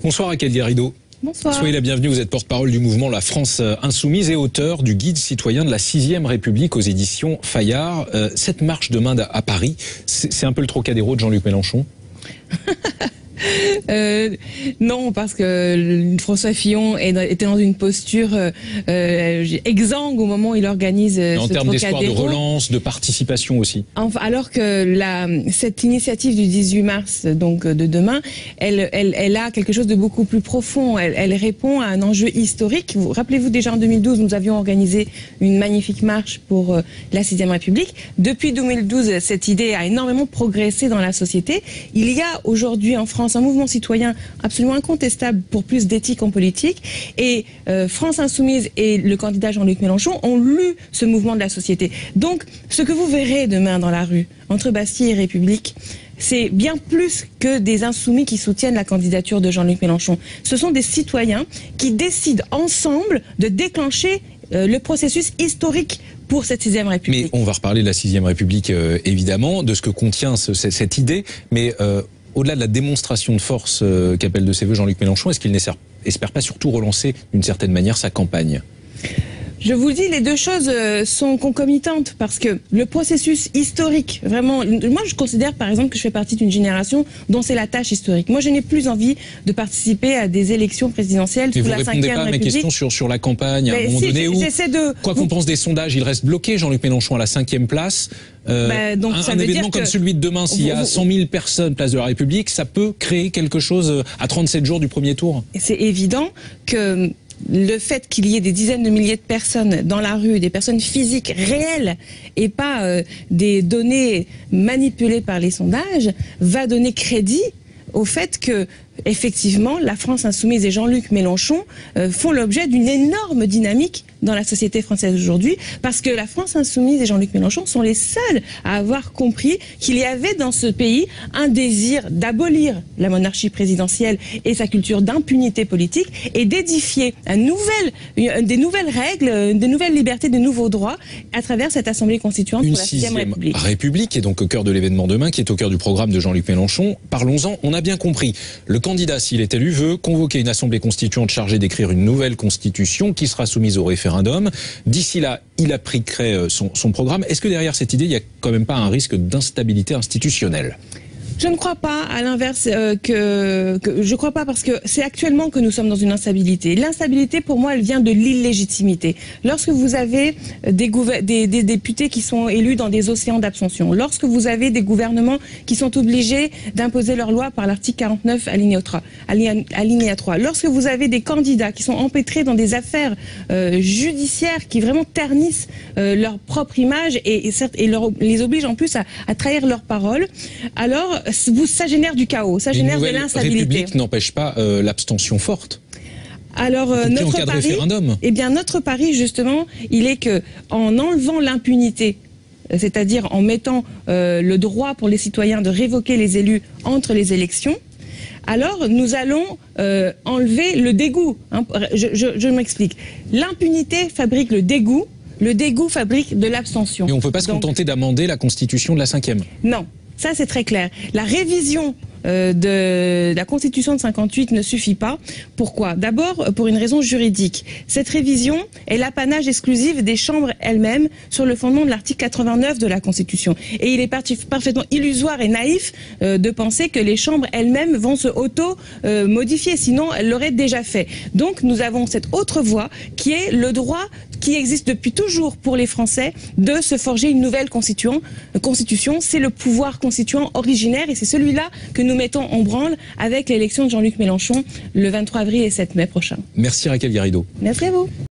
Bonsoir Raquel Garrido. Bonsoir. Soyez la bienvenue, vous êtes porte-parole du mouvement La France Insoumise et auteur du guide citoyen de la 6e République aux éditions Fayard. Cette marche demain à Paris, c'est un peu le Trocadéro de Jean-Luc Mélenchon? Non, parce que François Fillon était dans une posture exsangue au moment où il organise ce Trocadéro. En termes d'espoir de relance, de participation aussi. Enfin, alors que cette initiative du 18 mars, donc de demain, elle a quelque chose de beaucoup plus profond. Elle répond à un enjeu historique. Rappelez-vous, déjà en 2012, nous avions organisé une magnifique marche pour la 6e République. Depuis 2012, cette idée a énormément progressé dans la société. Il y a aujourd'hui en France un mouvement citoyen absolument incontestable pour plus d'éthique en politique. Et France Insoumise et le candidat Jean-Luc Mélenchon ont lu ce mouvement de la société. Donc, ce que vous verrez demain dans la rue, entre Bastille et République, c'est bien plus que des insoumis qui soutiennent la candidature de Jean-Luc Mélenchon. Ce sont des citoyens qui décident ensemble de déclencher le processus historique pour cette 6e République. Mais on va reparler de la 6e République, évidemment, de ce que contient cette idée, mais au-delà de la démonstration de force qu'appelle de ses voeux Jean-Luc Mélenchon, est-ce qu'il n'espère pas surtout relancer d'une certaine manière sa campagne ? Je vous le dis, les deux choses sont concomitantes parce que le processus historique, vraiment, moi je considère par exemple que je fais partie d'une génération dont c'est la tâche historique. Moi je n'ai plus envie de participer à des élections présidentielles sous la 5e République. Vous ne répondez pas à mes questions sur la campagne, à un moment donné où, quoi qu'on pense des sondages, il reste bloqué, Jean-Luc Mélenchon à la 5e place. Donc un événement comme celui de demain, s'il y a 100 000 personnes place de la République, ça peut créer quelque chose à 37 jours du premier tour. C'est évident que le fait qu'il y ait des dizaines de milliers de personnes dans la rue, des personnes physiques réelles et pas des données manipulées par les sondages, va donner crédit au fait que, effectivement, la France Insoumise et Jean-Luc Mélenchon font l'objet d'une énorme dynamique dans la société française aujourd'hui, parce que la France Insoumise et Jean-Luc Mélenchon sont les seuls à avoir compris qu'il y avait dans ce pays un désir d'abolir la monarchie présidentielle et sa culture d'impunité politique et d'édifier des nouvelles règles, des nouvelles libertés, de nouveaux droits à travers cette Assemblée constituante pour la 6e République. République est donc au cœur de l'événement demain, qui est au cœur du programme de Jean-Luc Mélenchon. Parlons-en, on a bien compris. Le candidat, s'il est élu, veut convoquer une Assemblée constituante chargée d'écrire une nouvelle constitution qui sera soumise au référendum. D'ici là, il appliquerait son programme. Est-ce que derrière cette idée, il n'y a quand même pas un risque d'instabilité institutionnelle ? Je ne crois pas, à l'inverse, je crois pas parce que c'est actuellement que nous sommes dans une instabilité. L'instabilité, pour moi, elle vient de l'illégitimité. Lorsque vous avez des députés qui sont élus dans des océans d'abstention, lorsque vous avez des gouvernements qui sont obligés d'imposer leur loi par l'article 49 alinéa 3, lorsque vous avez des candidats qui sont empêtrés dans des affaires judiciaires qui vraiment ternissent leur propre image et les obligent en plus à trahir leurs paroles, alors ça génère du chaos, ça génère de l'instabilité. La République n'empêche pas l'abstention forte. Alors notre pari justement, il est que en enlevant l'impunité, c'est-à-dire en mettant le droit pour les citoyens de révoquer les élus entre les élections, alors nous allons enlever le dégoût. Je m'explique. L'impunité fabrique le dégoût fabrique de l'abstention. Mais on ne peut pas se contenter d'amender la Constitution de la 5e. Non. Ça, c'est très clair. La révision de la Constitution de 58 ne suffit pas. Pourquoi? D'abord, pour une raison juridique. Cette révision est l'apanage exclusif des chambres elles-mêmes sur le fondement de l'article 89 de la Constitution. Et il est parfaitement illusoire et naïf de penser que les chambres elles-mêmes vont se auto-modifier, sinon elles l'auraient déjà fait. Donc, nous avons cette autre voie qui est le droit qui existe depuis toujours pour les Français de se forger une nouvelle constitution. C'est le pouvoir constituant originaire et c'est celui-là que nous mettons en branle avec l'élection de Jean-Luc Mélenchon le 23 avril et 7 mai prochain. Merci Raquel Garrido. Merci à vous.